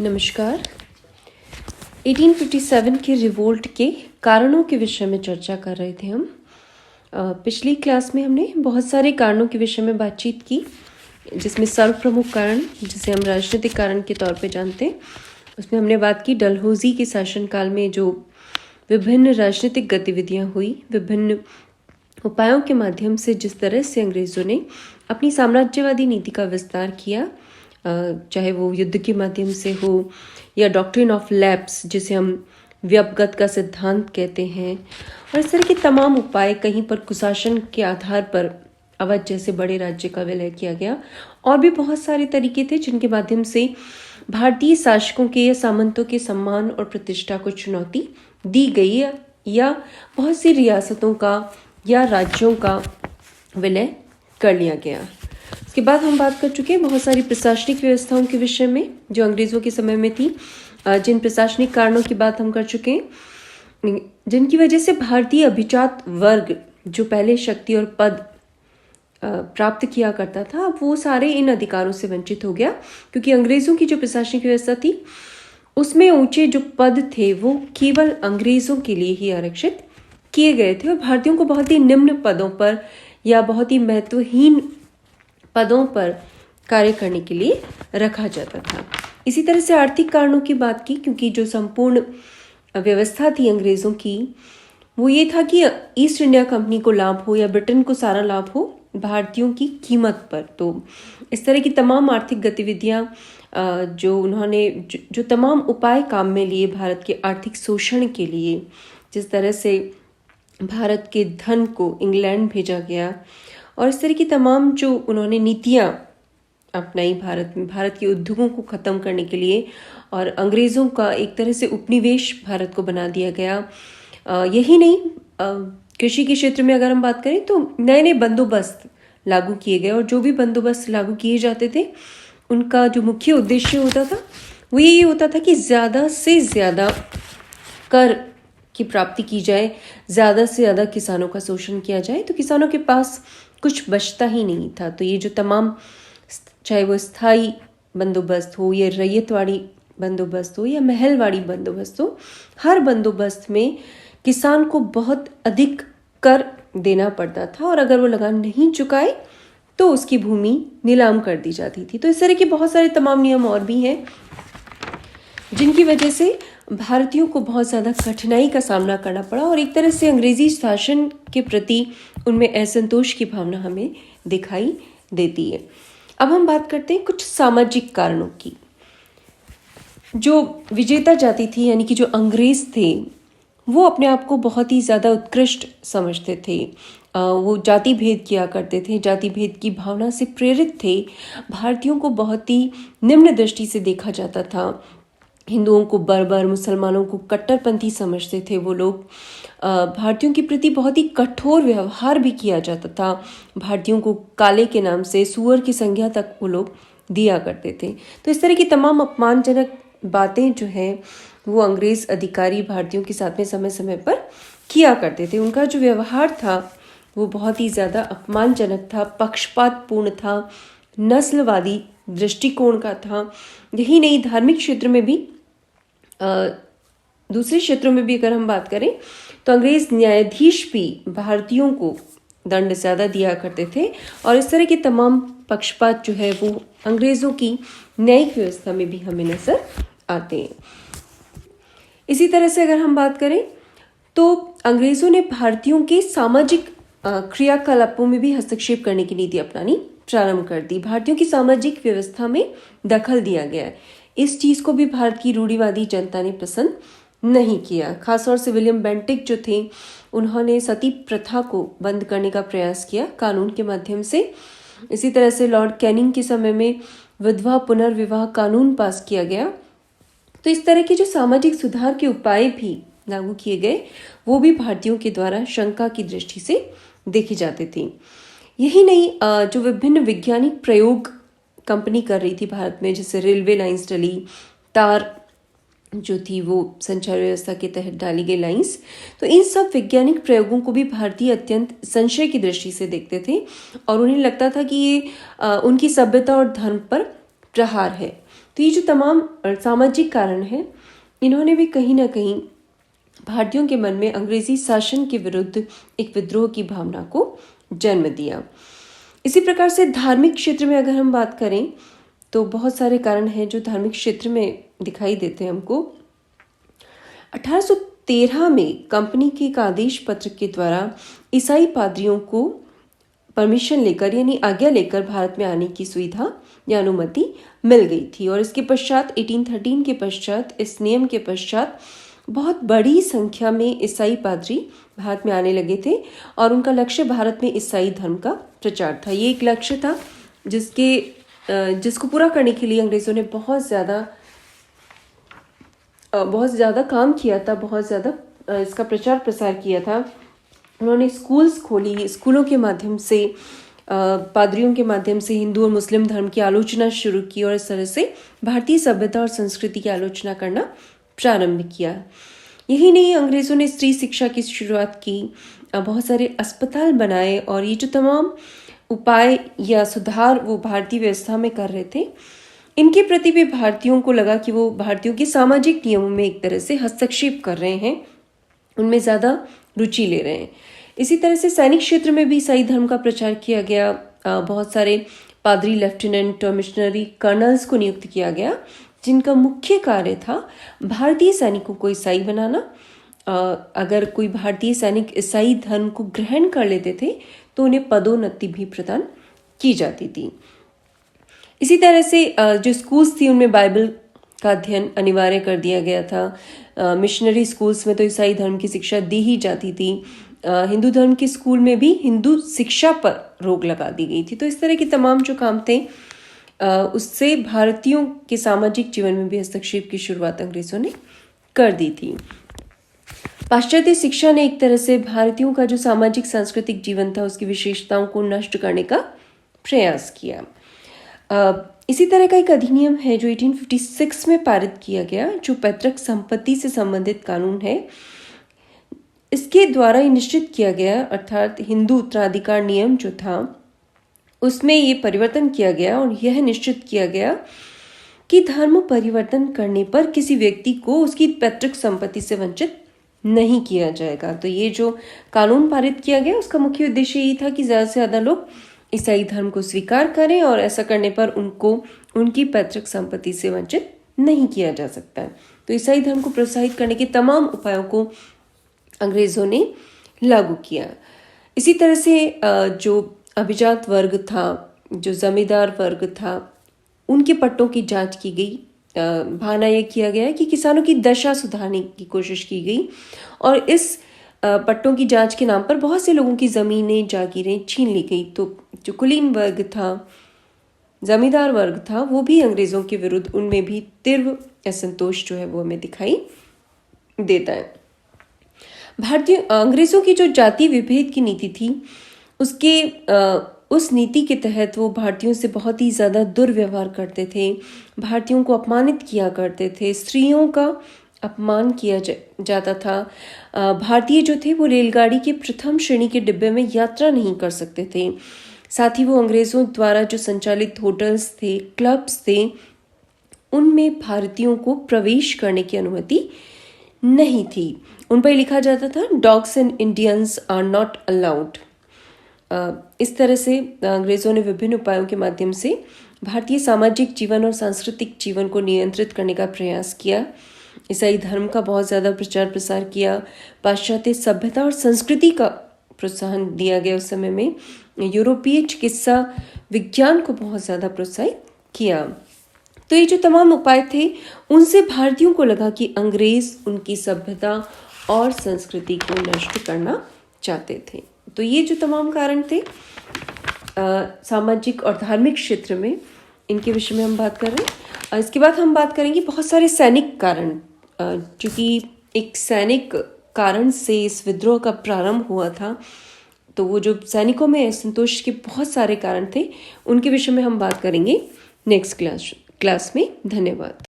नमस्कार। 1857 के रिवोल्ट के कारणों के विषय में चर्चा कर रहे थे हम। पिछली क्लास में हमने बहुत सारे कारणों के विषय में बातचीत की, जिसमें सर्व प्रमुख कारण, जिसे हम राजनीतिक कारण के तौर पे जानते हैं, उसमें हमने बात की डलहौजी के शासनकाल में जो विभिन्न राजनीतिक गतिविधियां हुई, विभिन्न उपायों के माध्यम से जिस तरह से अंग्रेज़ों ने अपनी साम्राज्यवादी नीति का विस्तार किया, चाहे वो युद्ध के माध्यम से हो या डॉक्ट्रिन ऑफ लैप्स जिसे हम व्यपगत का सिद्धांत कहते हैं, और इस तरह के तमाम उपाय कहीं पर कुशासन के आधार पर अवध जैसे बड़े राज्य का विलय किया गया। और भी बहुत सारे तरीके थे जिनके माध्यम से भारतीय शासकों के या सामंतों के सम्मान और प्रतिष्ठा को चुनौती दी गई या बहुत सी रियासतों का या राज्यों का विलय कर लिया गया। इसके बाद हम बात कर चुके हैं बहुत सारी प्रशासनिक व्यवस्थाओं के विषय में जो अंग्रेज़ों के समय में थी। जिन प्रशासनिक कारणों की बात हम कर चुके हैं, जिनकी वजह से भारतीय अभिजात वर्ग जो पहले शक्ति और पद प्राप्त किया करता था, अब वो सारे इन अधिकारों से वंचित हो गया, क्योंकि अंग्रेज़ों की जो प्रशासनिक व्यवस्था थी उसमें ऊंचे जो पद थे वो केवल अंग्रेज़ों के लिए ही आरक्षित किए गए थे और भारतीयों को बहुत ही निम्न पदों पर या बहुत ही महत्वहीन पदों पर कार्य करने के लिए रखा जाता था। इसी तरह से आर्थिक कारणों की बात की, क्योंकि जो संपूर्ण व्यवस्था थी अंग्रेज़ों की वो ये था कि ईस्ट इंडिया कंपनी को लाभ हो या ब्रिटेन को सारा लाभ हो भारतीयों की कीमत पर। तो इस तरह की तमाम आर्थिक गतिविधियां जो उन्होंने जो तमाम उपाय काम में लिए भारत के आर्थिक शोषण के लिए, जिस तरह से भारत के धन को इंग्लैंड भेजा गया और इस तरह की तमाम जो उन्होंने नीतियां अपनाई भारत में, भारत के उद्योगों को ख़त्म करने के लिए, और अंग्रेज़ों का एक तरह से उपनिवेश भारत को बना दिया गया। यही नहीं, कृषि के क्षेत्र में अगर हम बात करें तो नए नए बंदोबस्त लागू किए गए, और जो भी बंदोबस्त लागू किए जाते थे उनका जो मुख्य उद्देश्य होता था वो यही होता था कि ज़्यादा से ज़्यादा कर की प्राप्ति की जाए, ज़्यादा से ज़्यादा किसानों का शोषण किया जाए, तो किसानों के पास कुछ बचता ही नहीं था। तो ये जो तमाम, चाहे वो स्थायी बंदोबस्त हो या रैयतवाड़ी बंदोबस्त हो या महलवाड़ी बंदोबस्त हो, हर बंदोबस्त में किसान को बहुत अधिक कर देना पड़ता था और अगर वो लगान नहीं चुकाए तो उसकी भूमि नीलाम कर दी जाती थी। तो इस तरह के बहुत सारे तमाम नियम और भी हैं जिनकी वजह से भारतीयों को बहुत ज़्यादा कठिनाई का सामना करना पड़ा और एक तरह से अंग्रेजी शासन के प्रति उनमें असंतोष की भावना हमें दिखाई देती है। अब हम बात करते हैं कुछ सामाजिक कारणों की। जो विजेता जाति थी, यानी कि जो अंग्रेज थे, वो अपने आप को बहुत ही ज़्यादा उत्कृष्ट समझते थे। वो जाति भेद किया करते थे, जाति भेद की भावना से प्रेरित थे। भारतीयों को बहुत ही निम्न दृष्टि से देखा जाता था। हिंदुओं को बर्बर, मुसलमानों को कट्टरपंथी समझते थे वो लोग। भारतीयों के प्रति बहुत ही कठोर व्यवहार भी किया जाता था। भारतीयों को काले के नाम से सूअर की संज्ञा तक वो लोग दिया करते थे। तो इस तरह की तमाम अपमानजनक बातें जो हैं वो अंग्रेज अधिकारी भारतीयों के साथ में समय समय पर किया करते थे। उनका जो व्यवहार था वो बहुत ही ज़्यादा अपमानजनक था, पक्षपातपूर्ण था, नस्लवादी दृष्टिकोण का था। यही नहीं, धार्मिक क्षेत्र में भी, दूसरे क्षेत्रों में भी अगर हम बात करें तो अंग्रेज न्यायाधीश भी भारतीयों को दंड ज़्यादा दिया करते थे और इस तरह के तमाम पक्षपात जो है वो अंग्रेज़ों की न्यायिक व्यवस्था में भी हमें नजर आते हैं। इसी तरह से अगर हम बात करें तो अंग्रेज़ों ने भारतीयों के सामाजिक क्रियाकलापों में भी हस्तक्षेप करने की नीति अपनानी प्रारंभ कर दी। भारतीयों की सामाजिक व्यवस्था में दखल दिया गया। इस चीज़ को भी भारत की रूढ़िवादी जनता ने पसंद नहीं किया। खासतौर से विलियम बेंटिक जो थे, उन्होंने सती प्रथा को बंद करने का प्रयास किया कानून के माध्यम से। इसी तरह से लॉर्ड कैनिंग के समय में विधवा पुनर्विवाह कानून पास किया गया। तो इस तरह के जो सामाजिक सुधार के उपाय भी लागू किए गए वो भी भारतीयों के द्वारा शंका की दृष्टि से देखे जाते थे। यही नहीं, जो विभिन्न वैज्ञानिक प्रयोग कंपनी कर रही थी भारत में, जैसे रेलवे लाइंस डली, तार जो थी वो संचार व्यवस्था के तहत डाली गई लाइंस, तो इन सब वैज्ञानिक प्रयोगों को भी भारतीय अत्यंत संशय की दृष्टि से देखते थे और उन्हें लगता था कि ये उनकी सभ्यता और धर्म पर प्रहार है। तो ये जो तमाम सामाजिक कारण हैं, इन्होंने भी कहीं ना कहीं भारतीयों के मन में अंग्रेजी शासन के विरुद्ध एक विद्रोह की भावना को जन्म दिया। इसी प्रकार से धार्मिक क्षेत्र में अगर हम बात करें तो बहुत सारे कारण हैं जो धार्मिक क्षेत्र में दिखाई देते हैं हमको। 1813 में कंपनी के एक आदेश पत्र के द्वारा ईसाई पादरियों को परमिशन लेकर यानी आज्ञा लेकर भारत में आने की सुविधा या अनुमति मिल गई थी। और इसके पश्चात 1813 के पश्चात इस नियम के पश्चात बहुत बड़ी संख्या में ईसाई पादरी भारत में आने लगे थे और उनका लक्ष्य भारत में ईसाई धर्म का प्रचार था। ये एक लक्ष्य था जिसको पूरा करने के लिए अंग्रेजों ने बहुत ज़्यादा काम किया था, बहुत ज़्यादा इसका प्रचार प्रसार किया था। उन्होंने स्कूल्स खोली, स्कूलों के माध्यम से पादरियों के माध्यम से हिंदू और मुस्लिम धर्म की आलोचना शुरू की और इस तरह से भारतीय सभ्यता और संस्कृति की आलोचना करना प्रारंभ किया। यही नहीं, अंग्रेजों ने स्त्री शिक्षा की शुरुआत की, बहुत सारे अस्पताल बनाए और ये जो तमाम उपाय या सुधार वो भारतीय व्यवस्था में कर रहे थे, इनके प्रति भी भारतीयों को लगा कि वो भारतीयों के सामाजिक नियमों में एक तरह से हस्तक्षेप कर रहे हैं, उनमें ज़्यादा रुचि ले रहे हैं। इसी तरह से सैनिक क्षेत्र में भी ईसाई धर्म का प्रचार किया गया। बहुत सारे पादरी, लेफ्टिनेंट और मिशनरी कर्नल्स को नियुक्त किया गया जिनका मुख्य कार्य था भारतीय सैनिकों को ईसाई बनाना। अगर कोई भारतीय सैनिक ईसाई धर्म को ग्रहण कर लेते थे तो उन्हें पदोन्नति भी प्रदान की जाती थी। इसी तरह से जो स्कूल्स थी उनमें बाइबल का अध्ययन अनिवार्य कर दिया गया था। मिशनरी स्कूल्स में तो ईसाई धर्म की शिक्षा दी ही जाती थी। हिंदू धर्म के स्कूल में भी हिंदू शिक्षा पर रोक लगा दी गई थी। तो इस तरह के तमाम जो काम थे उससे भारतीयों के सामाजिक जीवन में भी हस्तक्षेप की शुरुआत अंग्रेजों ने कर दी थी। पाश्चात्य शिक्षा ने एक तरह से भारतीयों का जो सामाजिक सांस्कृतिक जीवन था उसकी विशेषताओं को नष्ट करने का प्रयास किया। इसी तरह का एक अधिनियम है जो 1856 में पारित किया गया, जो पैतृक संपत्ति से संबंधित कानून है। इसके द्वारा ये निश्चित किया गया, अर्थात हिंदू उत्तराधिकार नियम जो था उसमें ये परिवर्तन किया गया और यह निश्चित किया गया कि धर्म परिवर्तन करने पर किसी व्यक्ति को उसकी पैतृक संपत्ति से वंचित नहीं किया जाएगा। तो ये जो कानून पारित किया गया उसका मुख्य उद्देश्य यही था कि ज़्यादा से ज़्यादा लोग ईसाई धर्म को स्वीकार करें और ऐसा करने पर उनको उनकी पैतृक संपत्ति से वंचित नहीं किया जा सकता है। तो ईसाई धर्म को प्रोत्साहित करने के तमाम उपायों को अंग्रेजों ने लागू किया। इसी तरह से जो अभिजात वर्ग था, जो जमींदार वर्ग था, उनके पट्टों की जांच की गई। बहाना यह किया गया कि किसानों की दशा सुधारने की कोशिश की गई और इस पट्टों की जांच के नाम पर बहुत से लोगों की ज़मीनें, जागीरें छीन ली गई। तो जो कुलीन वर्ग था, जमींदार वर्ग था, वो भी अंग्रेज़ों के विरुद्ध, उनमें भी तीव्र असंतोष जो है वो हमें दिखाई देता है। भारतीय अंग्रेज़ों की जो जाति विभेद की नीति थी उस नीति के तहत वो भारतीयों से बहुत ही ज़्यादा दुर्व्यवहार करते थे, भारतीयों को अपमानित किया करते थे, स्त्रियों का अपमान किया जाता था। भारतीय जो थे वो रेलगाड़ी के प्रथम श्रेणी के डिब्बे में यात्रा नहीं कर सकते थे। साथ ही वो अंग्रेज़ों द्वारा जो संचालित होटल्स थे, क्लब्स थे, उनमें भारतीयों को प्रवेश करने की अनुमति नहीं थी। उन पर लिखा जाता था dogs and Indians are not allowed. इस तरह से अंग्रेज़ों ने विभिन्न उपायों के माध्यम से भारतीय सामाजिक जीवन और सांस्कृतिक जीवन को नियंत्रित करने का प्रयास किया। ईसाई धर्म का बहुत ज़्यादा प्रचार प्रसार किया। पाश्चात्य सभ्यता और संस्कृति का प्रोत्साहन दिया गया। उस समय में यूरोपीय चिकित्सा विज्ञान को बहुत ज़्यादा प्रोत्साहित किया। तो ये जो तमाम उपाय थे उनसे भारतीयों को लगा कि अंग्रेज उनकी सभ्यता और संस्कृति को नष्ट करना चाहते थे। तो ये जो तमाम कारण थे सामाजिक और धार्मिक क्षेत्र में, इनके विषय में हम बात कर रहे हैं। इसके बाद हम बात करेंगे बहुत सारे सैनिक कारण, क्योंकि एक सैनिक कारण से इस विद्रोह का प्रारंभ हुआ था। तो वो जो सैनिकों में असंतोष के बहुत सारे कारण थे उनके विषय में हम बात करेंगे नेक्स्ट क्लास में। धन्यवाद।